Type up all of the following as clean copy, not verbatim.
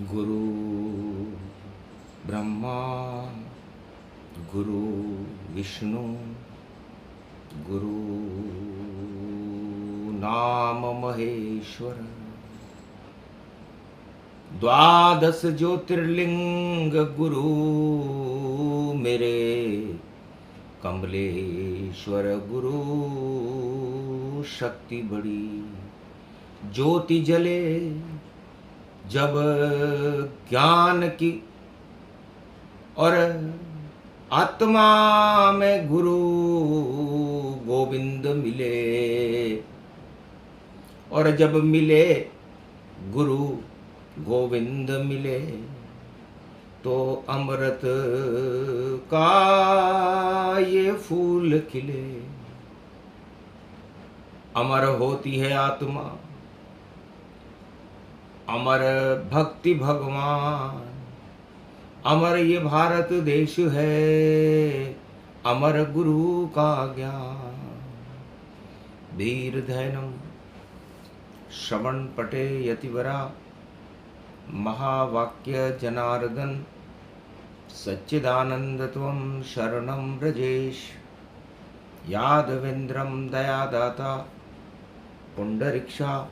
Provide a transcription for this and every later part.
गुरु ब्रह्मा गुरु विष्णु गुरु नाम महेश्वर। द्वादश ज्योतिर्लिंग गुरु मेरे कमलेश्वर गुरु। शक्ति बड़ी ज्योति जले जब ज्ञान की, और आत्मा में गुरु गोविंद मिले, और जब मिले गुरु गोविंद मिले तो अमृत का ये फूल खिले। अमर होती है आत्मा, अमर भक्ति भगवान, अमर ये भारत देश है, अमर गुरु का ज्ञान। धीर धैर्यम श्रवण पटे यतिवरा, महावाक्य जनार्दन सच्चिदानंद त्वं शरणं व्रजेश। यादवेन्द्रं दयादाता पुंडरीक्षा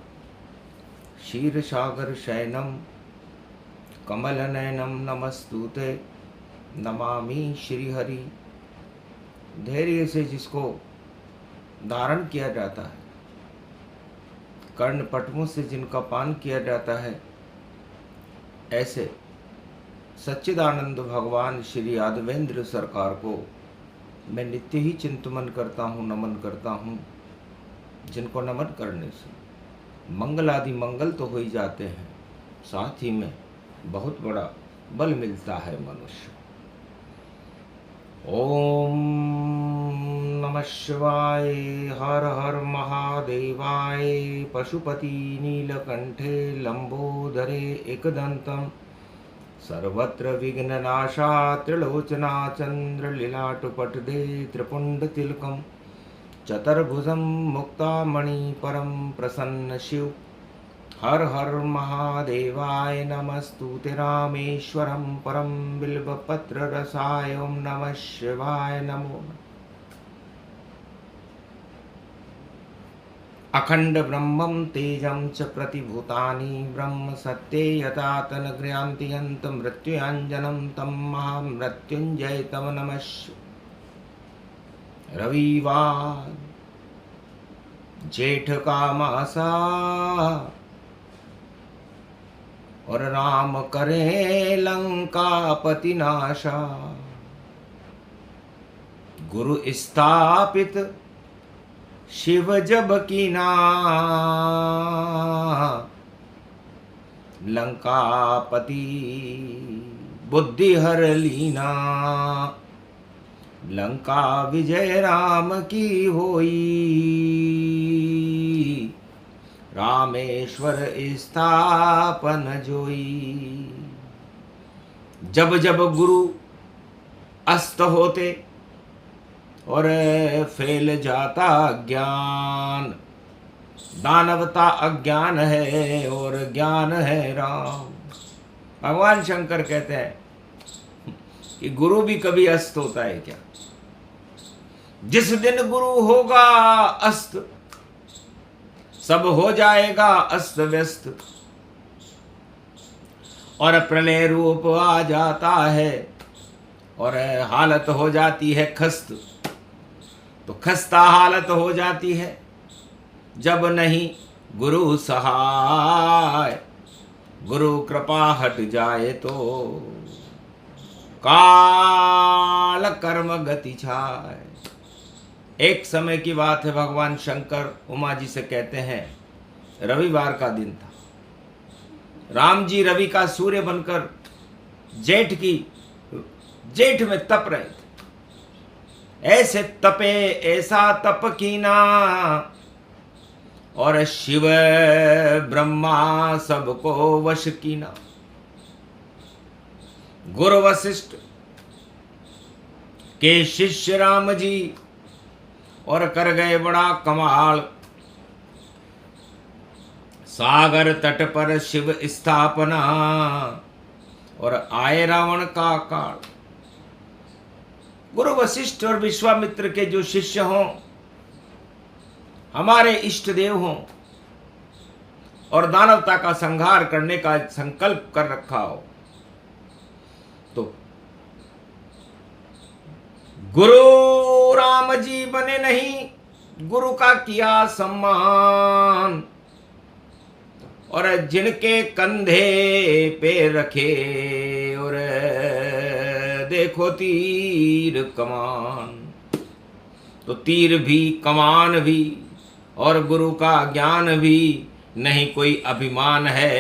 क्षीरसागर शयनम कमलनयनम नमस्तुते नमामि श्रीहरि। धैर्य से जिसको धारण किया जाता है, कर्ण पटमों से जिनका पान किया जाता है, ऐसे सच्चिदानंद भगवान श्री यादवेंद्र सरकार को मैं नित्य ही चिंतन करता हूँ, नमन करता हूँ। जिनको नमन करने से मंगल आदि मंगल तो हो ही जाते हैं, साथ ही में बहुत बड़ा बल मिलता है मनुष्य। ओम नमः शिवाय। हर हर महादेवाय। पशुपति नीलकंठे लंबोदरे एकदंतम सर्वत्र विघ्ननाशा त्रिलोचना चंद्रलीलाटपटदे त्रिपुंडतिलकम चतुर्भुजं मुक्तामणि परम प्रसन्न शिव। हर हर महादेवाय नमस्तुते रामेश्वरं परम बिल्वपत्र रसाय। ओम नमः शिवाय नमो। अखंड ब्रह्मं तेजं च प्रतिभूतानि ब्रह्म सत्ये यथा तनगृहान्तियन्त मृत्युञ्जनं तं महामृत्युञ्जय तव नमः। रविवार जेठ का मासा, और राम करे लंका पति नाशा। गुरु स्थापित शिव जब कीना, लंकापति बुद्धि हर लीना। लंका विजय राम की होई, रामेश्वर स्थापन जोई। जब जब गुरु अस्त होते और फैल जाता ज्ञान। दानवता अज्ञान है और ज्ञान है राम। भगवान शंकर कहते हैं कि गुरु भी कभी अस्त होता है क्या? जिस दिन गुरु होगा अस्त, सब हो जाएगा अस्त व्यस्त, और प्रलय रूप आ जाता है और हालत हो जाती है खस्त। तो खस्ता हालत हो जाती है जब नहीं गुरु सहाय। गुरु कृपा हट जाए तो काल कर्म गति छाए। एक समय की बात है, भगवान शंकर उमा जी से कहते हैं, रविवार का दिन था। राम जी रवि का सूर्य बनकर जेठ में तप रहे थे। ऐसे तपे ऐसा तप कीना, और शिव ब्रह्मा सबको वश कीना। गुरु वशिष्ठ के शिष्य राम जी और कर गए बड़ा कमाल। सागर तट पर शिव स्थापना और आए रावण का काल। गुरु वशिष्ठ और विश्वामित्र के जो शिष्य हों, हमारे इष्ट देव हों, और दानवता का संहार करने का संकल्प कर रखा हो, तो गुरु राम जी बने नहीं, गुरु का किया सम्मान, और जिनके कंधे पे रखे और देखो तीर कमान, तो तीर भी कमान भी और गुरु का ज्ञान भी, नहीं कोई अभिमान है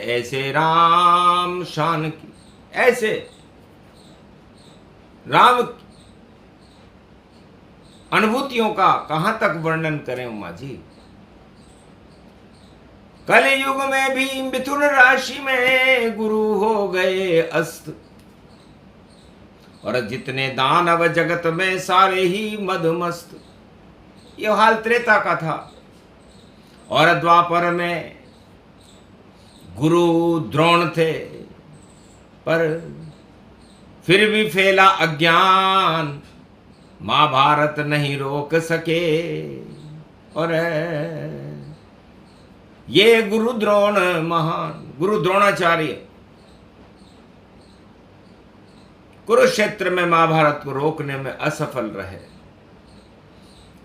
ऐसे राम शान की। ऐसे राम अनुभूतियों का कहां तक वर्णन करें उमा जी। कलयुग में भी मिथुन राशि में गुरु हो गए अस्त, और जितने दानव जगत में सारे ही मदमस्त। यह हाल त्रेता का था, और द्वापर में गुरु द्रोण थे, पर फिर भी फैला अज्ञान, महाभारत नहीं रोक सके। और ये गुरु द्रोण महान, गुरु द्रोणाचार्य कुरुक्षेत्र में महाभारत को रोकने में असफल रहे।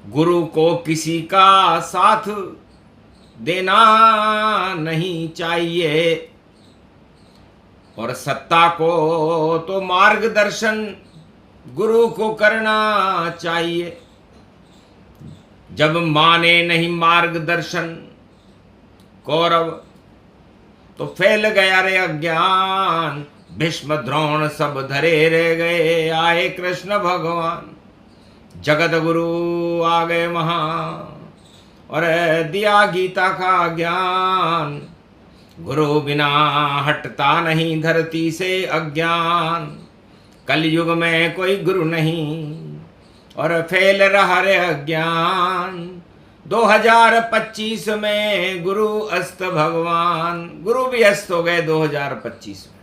गुरु को किसी का साथ देना नहीं चाहिए, और सत्ता को तो मार्गदर्शन गुरु को करना चाहिए। जब माने नहीं मार्गदर्शन कौरव, तो फैल गया रे अज्ञान। भीष्म द्रोण सब धरे रह गए, आए कृष्ण भगवान। जगत गुरु आ गए महान, और दिया गीता का ज्ञान। गुरु बिना हटता नहीं धरती से अज्ञान। कलयुग में कोई गुरु नहीं, और फैल रहा रे अज्ञान। 2025 में गुरु अस्त भगवान, गुरु भी अस्त हो गए 2025 में।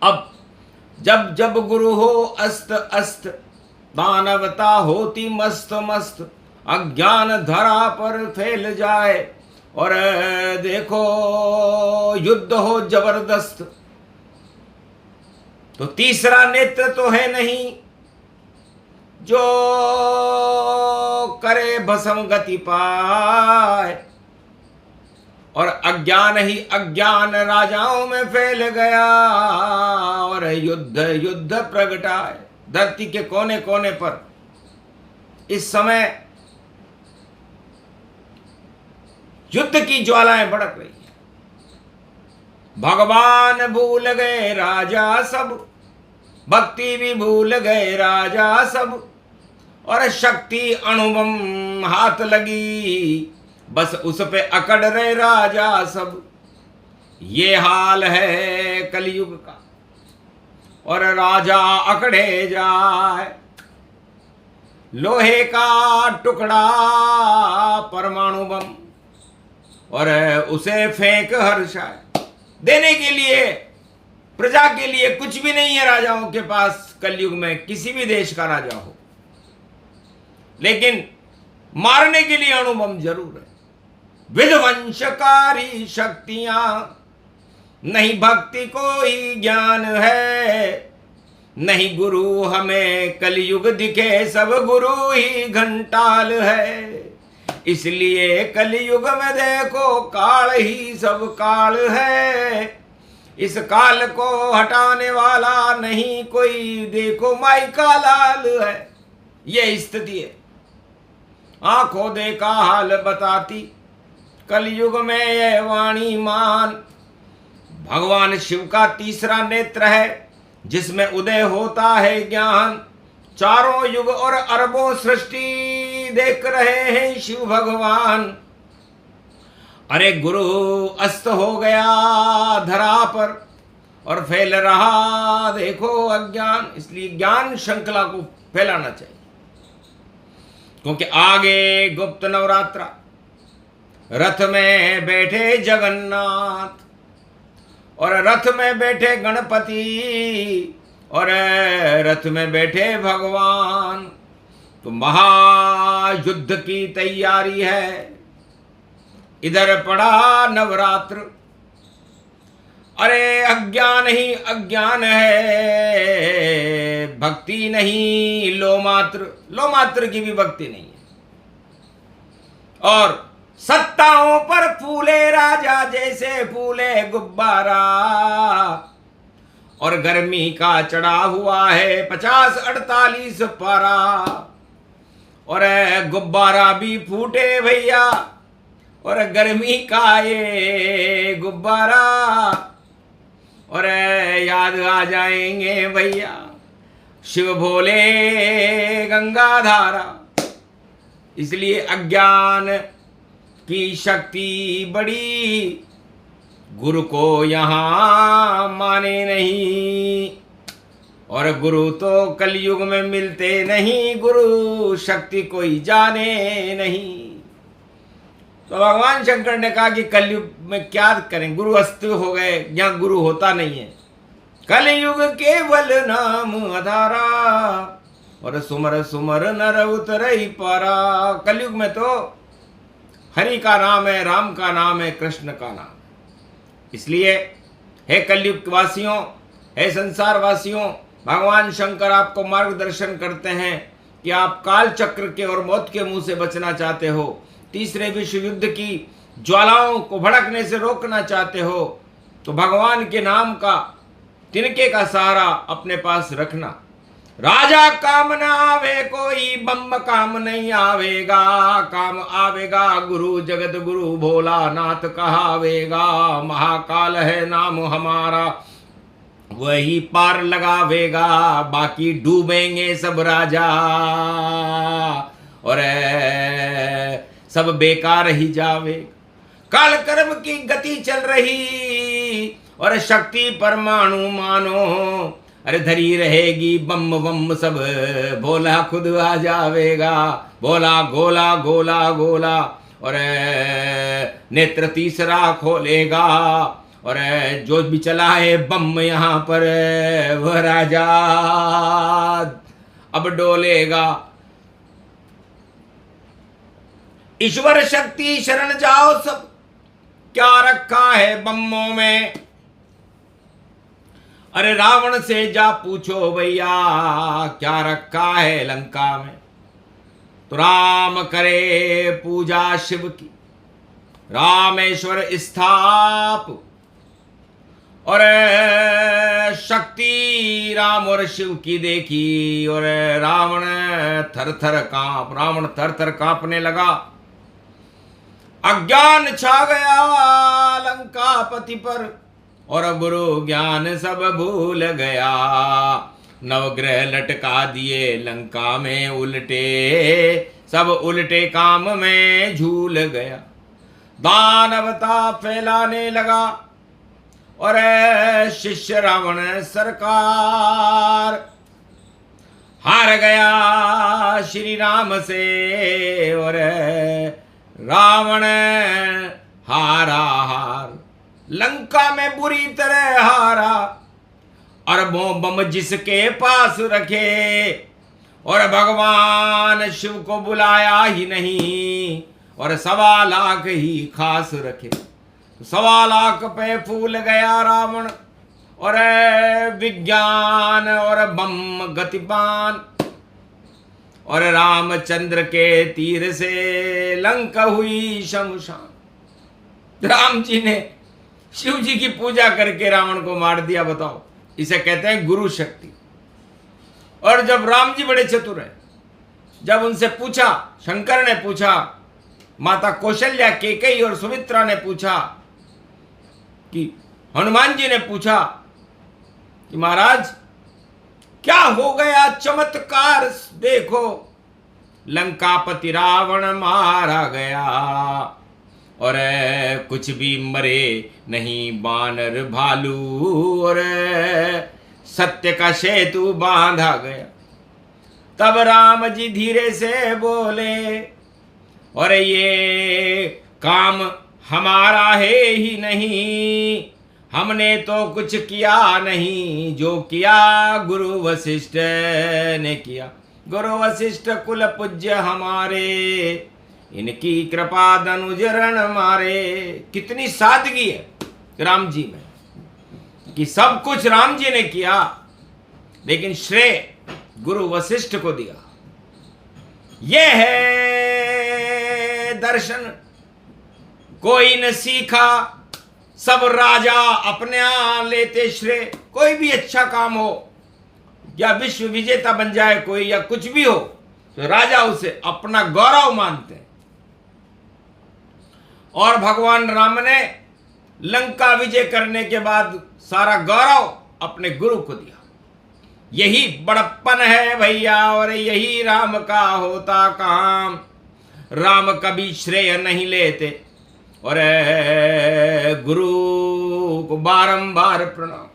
अब जब जब गुरु हो अस्त अस्त, दानवता होती मस्त मस्त। अज्ञान धरा पर फैल जाए, और देखो युद्ध हो जबरदस्त। तो तीसरा नेत्र तो है नहीं, जो करे भस्म गति पाए। और अज्ञान ही अज्ञान राजाओं में फैल गया, और युद्ध युद्ध प्रगटाए। धरती के कोने कोने पर इस समय युद्ध की ज्वालाएं भड़क रही हैं। भगवान भूल गए राजा सब, भक्ति भी भूल गए राजा सब, और शक्ति अणुबम हाथ लगी, बस उस पे अकड़ रहे राजा सब। ये हाल है कलयुग का, और राजा अकड़े जाए। लोहे का टुकड़ा परमाणु बम, और उसे फेंक हर्षाए। देने के लिए, प्रजा के लिए कुछ भी नहीं है राजाओं के पास कलयुग में, किसी भी देश का राजा हो, लेकिन मारने के लिए अणुबम जरूर है। विध्वंसकारी शक्तियां, नहीं भक्ति को ही ज्ञान है। नहीं गुरु हमें कलयुग दिखे, सब गुरु ही घंटाल है। इसलिए कलयुग में देखो काल ही सब काल है। इस काल को हटाने वाला नहीं कोई, देखो माई का लाल है। ये स्थिति है, आंखों देखा हाल बताती। कलयुग में यह वाणी मान, भगवान शिव का तीसरा नेत्र है, जिसमें उदय होता है ज्ञान। चारों युग और अरबों सृष्टि देख रहे हैं शिव भगवान। अरे गुरु अस्त हो गया धरा पर, और फैल रहा देखो अज्ञान। इसलिए ज्ञान श्रृंखला को फैलाना चाहिए, क्योंकि आगे गुप्त नवरात्रा, रथ में बैठे जगन्नाथ और रथ में बैठे गणपति और रथ में बैठे भगवान। तो महायुद्ध की तैयारी है। इधर पड़ा नवरात्र। अरे अज्ञान ही अज्ञान है, भक्ति नहीं लो मात्र की भी भक्ति नहीं है। और सत्ताओं पर फूले राजा जैसे फूले गुब्बारा। और गर्मी का चढ़ा हुआ है 50-48 पारा। और गुब्बारा भी फूटे भैया और गर्मी का ये गुब्बारा। और याद आ जाएंगे भैया शिव भोले गंगाधारा। इसलिए अज्ञान की शक्ति बड़ी, गुरु को यहाँ माने नहीं। और गुरु तो कलयुग में मिलते नहीं, गुरु शक्ति कोई जाने नहीं। तो भगवान शंकर ने कहा कि कलयुग में क्या करें, गुरु अस्तित्व हो गए, यहाँ गुरु होता नहीं है। कलयुग केवल नाम आधारा और सुमर सुमर नर उतरई पारा। कलयुग में तो हरि का नाम है, राम का नाम है, कृष्ण का नाम है। इसलिए हे कलयुग वासियों, हे संसार वासियों, भगवान शंकर आपको मार्गदर्शन करते हैं कि आप काल चक्र के और मौत के मुंह से बचना चाहते हो, तीसरे विश्व युद्ध की ज्वालाओं को भड़कने से रोकना चाहते हो, तो भगवान के नाम का तिनके का सहारा अपने पास रखना। राजा काम न आवे कोई, बम काम नहीं आवेगा, काम आवेगा गुरु जगत गुरु भोला नाथ कहावेगा। महाकाल है नाम हमारा, वही पार लगावेगा, बाकी डूबेंगे सब राजा और सब बेकार ही जावेगा। काल कर्म की गति चल रही और शक्ति परमाणु मानो, अरे धरी रहेगी बम बम सब, भोला खुद आ जावेगा। भोला गोला गोला गोला और नेत्र तीसरा खोलेगा और जो भी चला है बम यहाँ पर वह राजा अब डोलेगा। ईश्वर शक्ति शरण जाओ सब, क्या रखा है बम्मों में। अरे रावण से जा पूछो भैया क्या रखा है लंका में। तो राम करे पूजा शिव की, रामेश्वर स्थाप और शक्ति राम और शिव की देखी और रावण थर थर कांपने लगा। अज्ञान छा गया लंकापति पर और गुरु ज्ञान सब भूल गया। नवग्रह लटका दिए लंका में उल्टे, सब उल्टे काम में झूल गया। दानवता फैलाने लगा और शिष्य रावण सरकार हार गया श्री राम से और रावण हार लंका में बुरी तरह हारा। अरबों बम जिसके पास रखे और भगवान शिव को बुलाया ही नहीं और 1.25 लाख ही खास रखे। 1.25 लाख पे फूल गया रावण और विज्ञान और बम गतिपान और रामचंद्र के तीर से लंका हुई शमशान। राम जी ने शिव जी की पूजा करके रावण को मार दिया। बताओ, इसे कहते हैं गुरु शक्ति। और जब राम जी बड़े चतुर हैं, जब उनसे पूछा, शंकर ने पूछा, माता कौशल्या केकई और सुमित्रा ने पूछा कि हनुमान जी ने पूछा कि महाराज क्या हो गया चमत्कार देखो, लंकापति रावण मारा गया और कुछ भी मरे नहीं बानर भालू और सत्य का सेतु बांधा गया। तब राम जी धीरे से बोले और ये काम हमारा है ही नहीं, हमने तो कुछ किया नहीं, जो किया गुरु वशिष्ठ ने किया। गुरु वशिष्ठ कुल पूज्य हमारे, इनकी कृपा दनुजरण मारे। कितनी सादगी है राम जी में कि सब कुछ राम जी ने किया, लेकिन श्रेय गुरु वशिष्ठ को दिया। यह है दर्शन कोई न सीखा, सब राजा अपने यहाँ लेते श्रेय। कोई भी अच्छा काम हो या विश्व विजेता बन जाए कोई या कुछ भी हो, तो राजा उसे अपना गौरव मानते हैं। और भगवान राम ने लंका विजय करने के बाद सारा गौरव अपने गुरु को दिया। यही बड़प्पन है भैया, और यही राम का होता काम। राम कभी श्रेय नहीं लेते, और गुरु को बारंबार प्रणाम।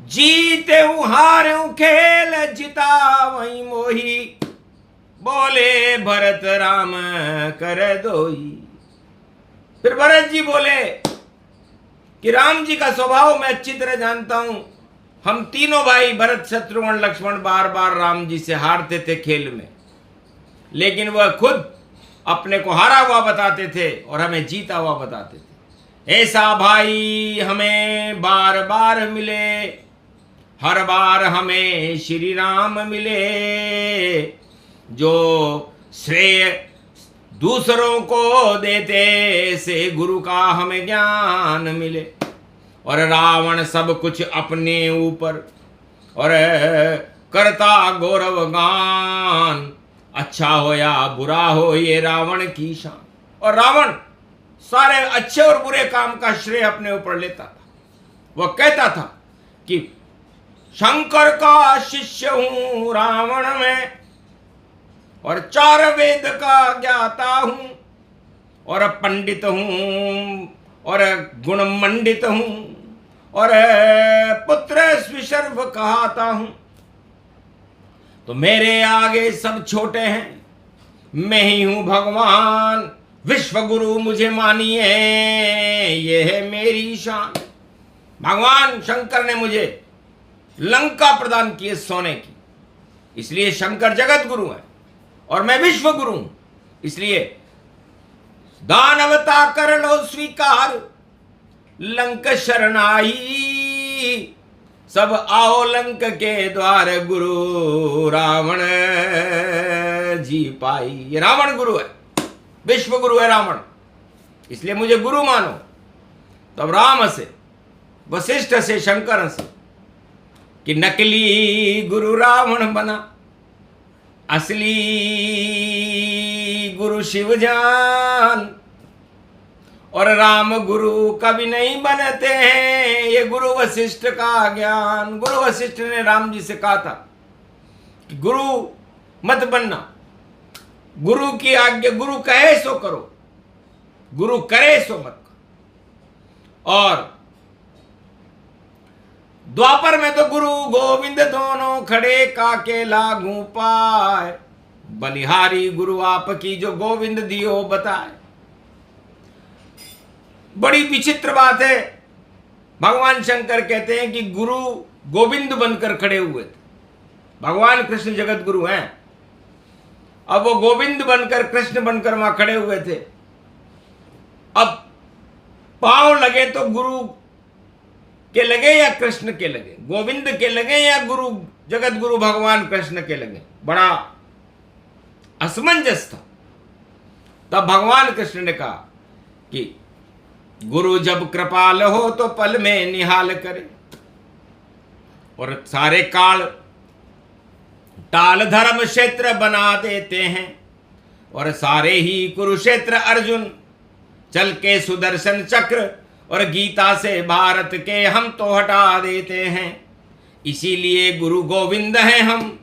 जीते हूं हारे हूं खेल, जिता वही मोही, बोले भरत राम कर दोई। फिर भरत जी बोले कि राम जी का स्वभाव मैं अच्छी तरह जानता हूं। हम तीनों भाई भरत शत्रुघ्न लक्ष्मण बार बार राम जी से हारते थे खेल में, लेकिन वह खुद अपने को हारा हुआ बताते थे और हमें जीता हुआ बताते थे। ऐसा भाई हमें बार बार मिले, हर बार हमें श्री राम मिले। जो श्रेय दूसरों को देते, से गुरु का हमें ज्ञान मिले। और रावण सब कुछ अपने ऊपर, और करता गौरव गान। अच्छा हो या बुरा हो ये रावण की शान। और रावण सारे अच्छे और बुरे काम का श्रेय अपने ऊपर लेता था। वह कहता था कि शंकर का शिष्य हूं रावण में, और 4 वेद का ज्ञाता हूं, और पंडित हूं, और गुण मंडित हूं, और पुत्र स्विशर्व कहता हूं। तो मेरे आगे सब छोटे हैं, मैं ही हूं भगवान। विश्व गुरु मुझे मानिए, ये है मेरी शान। भगवान शंकर ने मुझे लंका प्रदान की है सोने की, इसलिए शंकर जगत गुरु है और मैं विश्व गुरु हूं। इसलिए दानवता कर लो स्वीकार, लंक शरणाई। सब आओ लंक के द्वार, गुरु रावण जी पाई। ये रावण गुरु है, विश्व गुरु है रावण, इसलिए मुझे गुरु मानो। तब राम से, वशिष्ठ से, शंकर से कि नकली गुरु रावण बना, असली गुरु शिव जान। और राम गुरु कभी नहीं बनते हैं, ये गुरु वशिष्ठ का ज्ञान। गुरु वशिष्ठ ने राम जी से कहा था कि गुरु मत बनना, गुरु की आज्ञा, गुरु कहे सो करो, गुरु करे सो मत करो। और द्वापर में तो गुरु गोविंद दोनों खड़े, काके लागू पाए। बलिहारी गुरु आपकी, जो गोविंद दियो बताए। बड़ी विचित्र बात है, भगवान शंकर कहते हैं कि गुरु गोविंद बनकर खड़े हुए थे। भगवान कृष्ण जगत गुरु हैं, अब वो गोविंद बनकर, कृष्ण बनकर वहां खड़े हुए थे। अब पांव लगे तो गुरु के लगे या कृष्ण के लगे, गोविंद के लगे या गुरु जगत गुरु भगवान कृष्ण के लगे, बड़ा असमंजस था। तब भगवान कृष्ण ने कहा कि गुरु जब कृपाल हो तो पल में निहाल करे, और सारे काल टाल धर्म क्षेत्र बना देते हैं। और सारे ही कुरुक्षेत्र अर्जुन चल के सुदर्शन चक्र, और गीता से भारत के हम तो हटा देते हैं। इसीलिए गुरु गोविंद हैं हम,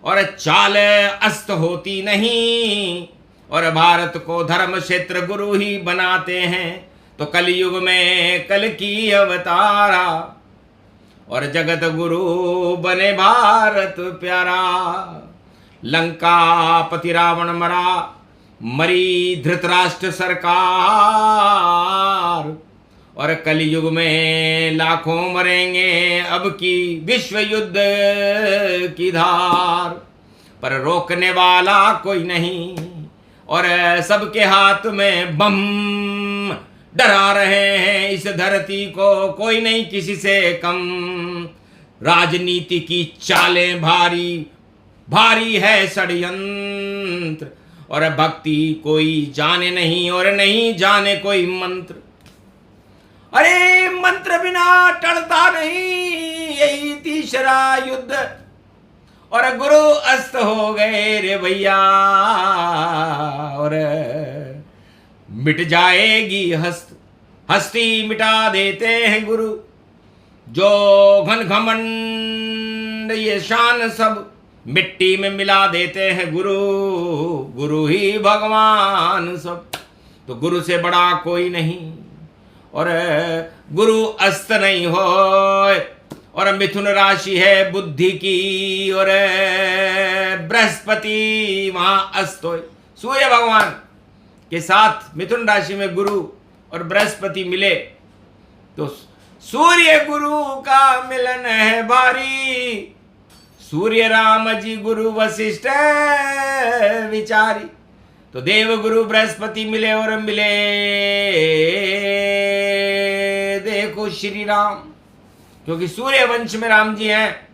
और चाल अस्त होती नहीं, और भारत को धर्म क्षेत्र गुरु ही बनाते हैं। तो कलयुग में कल की अवतारा, और जगत गुरु बने भारत प्यारा। लंका पति रावण मरा, मरी धृतराष्ट्र सरकार, और कलयुग में लाखों मरेंगे अब की विश्व युद्ध की धार। पर रोकने वाला कोई नहीं, और सबके हाथ में बम डरा रहे हैं इस धरती को, कोई नहीं किसी से कम। राजनीति की चालें भारी भारी है षड्यंत्र, और भक्ति कोई जाने नहीं और नहीं जाने कोई मंत्र। अरे मंत्र बिना टलता नहीं यही तीसरा युद्ध, और गुरु अस्त हो गए रे भैया, और मिट जाएगी हस्ती मिटा देते हैं गुरु। जो घन घमंड ये शान सब मिट्टी में मिला देते हैं गुरु, गुरु ही भगवान सब। तो गुरु से बड़ा कोई नहीं, और गुरु अस्त नहीं हो, और मिथुन राशि है बुद्धि की, और बृहस्पति वहां अस्त हो। सूर्य भगवान के साथ मिथुन राशि में गुरु और बृहस्पति मिले तो सूर्य गुरु का मिलन है भारी। सूर्य राम जी गुरु वशिष्ठ विचारी। तो देव गुरु बृहस्पति मिले और मिले देखो श्री राम, क्योंकि सूर्य वंश में राम जी हैं,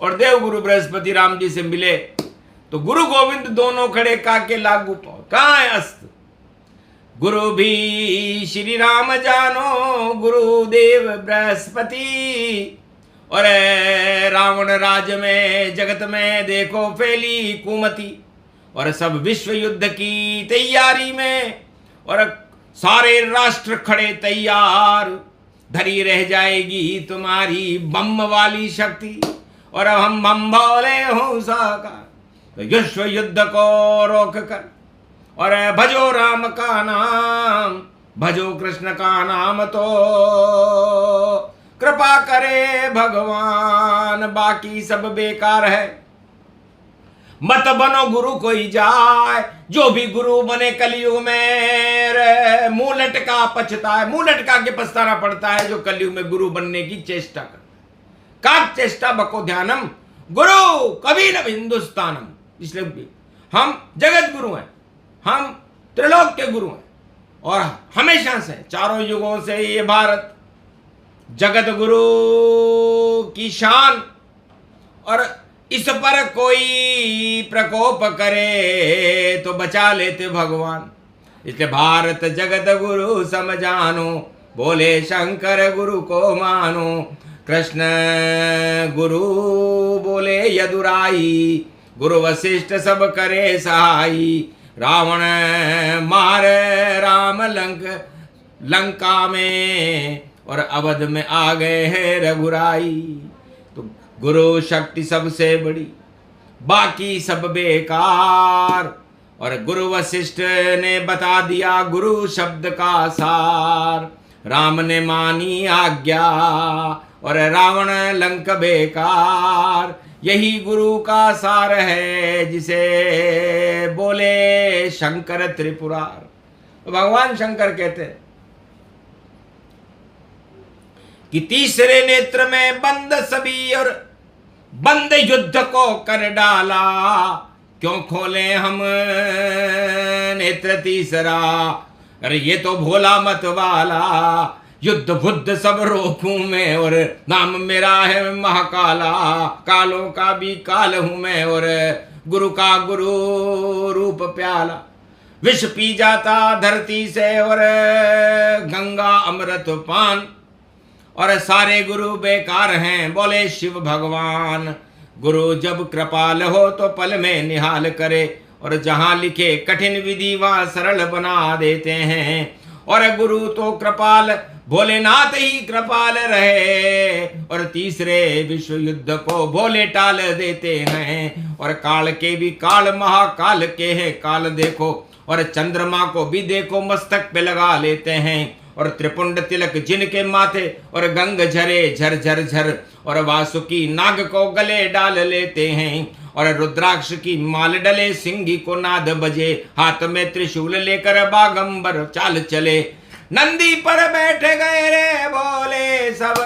और देव गुरु बृहस्पति राम जी से मिले तो गुरु गोविंद दोनों खड़े काके लागू पाओ। कहाँ है अस्त? गुरु भी श्री राम जानो, गुरुदेव बृहस्पति। और रावण राज में जगत में देखो फैली कुमति, और सब विश्व युद्ध की तैयारी में, और सारे राष्ट्र खड़े तैयार। धरी रह जाएगी तुम्हारी बम वाली शक्ति, और अब हम बम भोले हो साकार। तो विश्व युद्ध को रोक कर, और भजो राम का नाम, भजो कृष्ण का नाम, तो कृपा करे भगवान, बाकी सब बेकार है। मत बनो गुरु कोई जाए, जो भी गुरु बने कलयुग में मुंह लटका पछताए। मुंह लटका के पछताना पड़ता है जो कलयुग में गुरु बनने की चेष्टा कर। काक चेष्टा बको ध्यानम, गुरु कभी न हिंदुस्तानम। इसलिए हम जगत गुरु हैं, हम त्रिलोक के गुरु हैं, और हमेशा से चारों युगों से ये भारत जगत गुरु की शान। और इस पर कोई प्रकोप करे तो बचा लेते भगवान। इसलिए भारत जगत गुरु समझानो, बोले शंकर गुरु को मानो। कृष्ण गुरु बोले यदुराई, गुरु वशिष्ठ सब करे सहाई। रावण मार राम लंका में, और अवध में आ गए हैं रघुराई। तो गुरु शक्ति सबसे बड़ी, बाकी सब बेकार। और गुरु वशिष्ठ ने बता दिया गुरु शब्द का सार। राम ने मानी आज्ञा, और रावण लंक बेकार। यही गुरु का सार है जिसे बोले शंकर त्रिपुरार। तो भगवान शंकर कहते हैं कि तीसरे नेत्र में बंद सभी, और बंद युद्ध को कर डाला। क्यों खोले हम नेत्र तीसरा? अरे ये तो भोला मत वाला। युद्ध बुद्ध सब रोकूं मैं, और नाम मेरा है महाकाला। कालों का भी काल हूं मैं, और गुरु का गुरु रूप प्याला। विष पी जाता धरती से, और गंगा अमृत पान। और सारे गुरु बेकार हैं, बोले शिव भगवान। गुरु जब कृपाल हो तो पल में निहाल करे, और जहां लिखे कठिन विधि वहां सरल बना देते हैं। और गुरु तो कृपाल, भोलेनाथ ही कृपाल रहे। और तीसरे विश्व युद्ध को भोले टाल देते हैं। और काल के भी काल महाकाल के हैं काल देखो। और चंद्रमा को भी देखो मस्तक पे लगा लेते हैं। और त्रिपुंड तिलक जिनके माथे, और गंग झरे झर झर झर। और वासुकी नाग को गले डाल लेते हैं। और रुद्राक्ष की माल डले, सिंगी को नाद बजे, हाथ में त्रिशूल लेकर बागंबर चाल चले। नंदी पर बैठ गए रे बोले सब,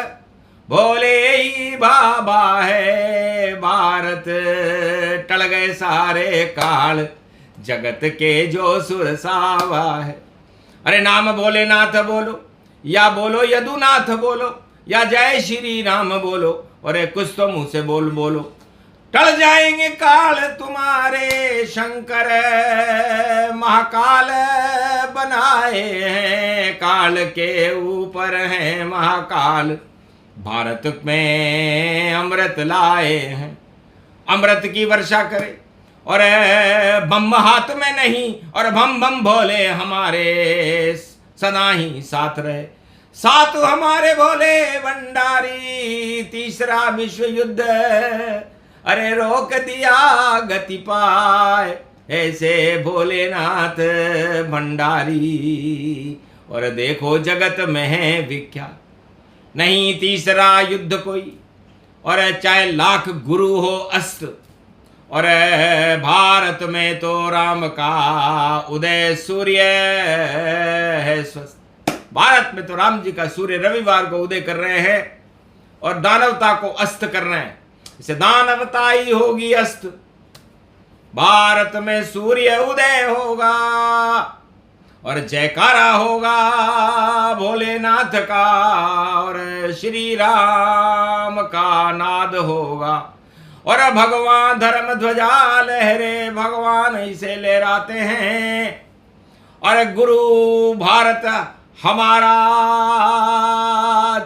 बोले ही बाबा है भारत, टल गए सारे काल जगत के जो सुरसावा है। अरे नाम भोलेनाथ बोलो, या बोलो यदुनाथ बोलो, या जय श्री राम बोलो, अरे कुछ तो मुंह से बोलो। टल जाएंगे काल तुम्हारे, शंकर महाकाल बनाए हैं, काल के ऊपर है महाकाल, भारत में अमृत लाए हैं। अमृत की वर्षा करे और बम हाथ में नहीं, और बम बम भोले हमारे सदा ही साथ रहे। साथ हमारे भोले भंडारी, तीसरा विश्व युद्ध अरे रोक दिया गति पाए, ऐसे भोलेनाथ भंडारी। और देखो जगत में है विख्यात, नहीं तीसरा युद्ध कोई, और चाहे लाख गुरु हो अस्त्र, और भारत में तो राम का उदय सूर्य है स्वस्थ। भारत में तो राम जी का सूर्य रविवार को उदय कर रहे हैं और दानवता को अस्त कर रहे हैं। इसे दानवता ही होगी अस्त, भारत में सूर्य उदय होगा और जयकारा होगा भोलेनाथ का, और श्री राम का नाद होगा, और भगवान धर्म ध्वजा लहरे, भगवान इसे लहराते हैं। और गुरु भारत हमारा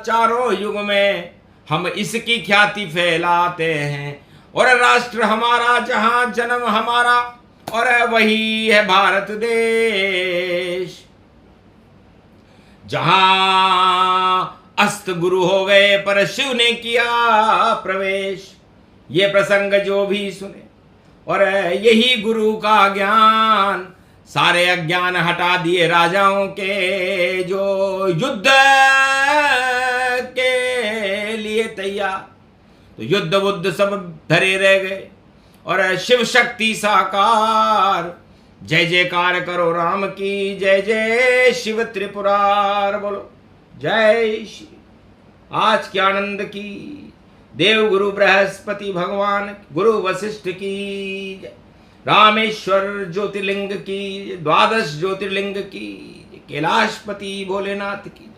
चारों युग में हम इसकी ख्याति फैलाते हैं, और राष्ट्र हमारा जहां जन्म हमारा, और वही है भारत देश। जहां अस्त गुरु हो गए पर शिव ने किया प्रवेश, ये प्रसंग जो भी सुने, और यही गुरु का ज्ञान सारे अज्ञान हटा दिए राजाओं के, जो युद्ध के लिए तैयार, तो युद्ध बुद्ध सब धरे रह गए, और शिव शक्ति साकार। जय जयकार करो राम की, जय जय शिव त्रिपुरार बोलो, जय श्री। आज के आनंद की देव गुरु बृहस्पति भगवान, गुरु वशिष्ठ की जय, रामेश्वर ज्योतिर्लिंग की, द्वादश ज्योतिर्लिंग की, कैलाशपति भोलेनाथ की।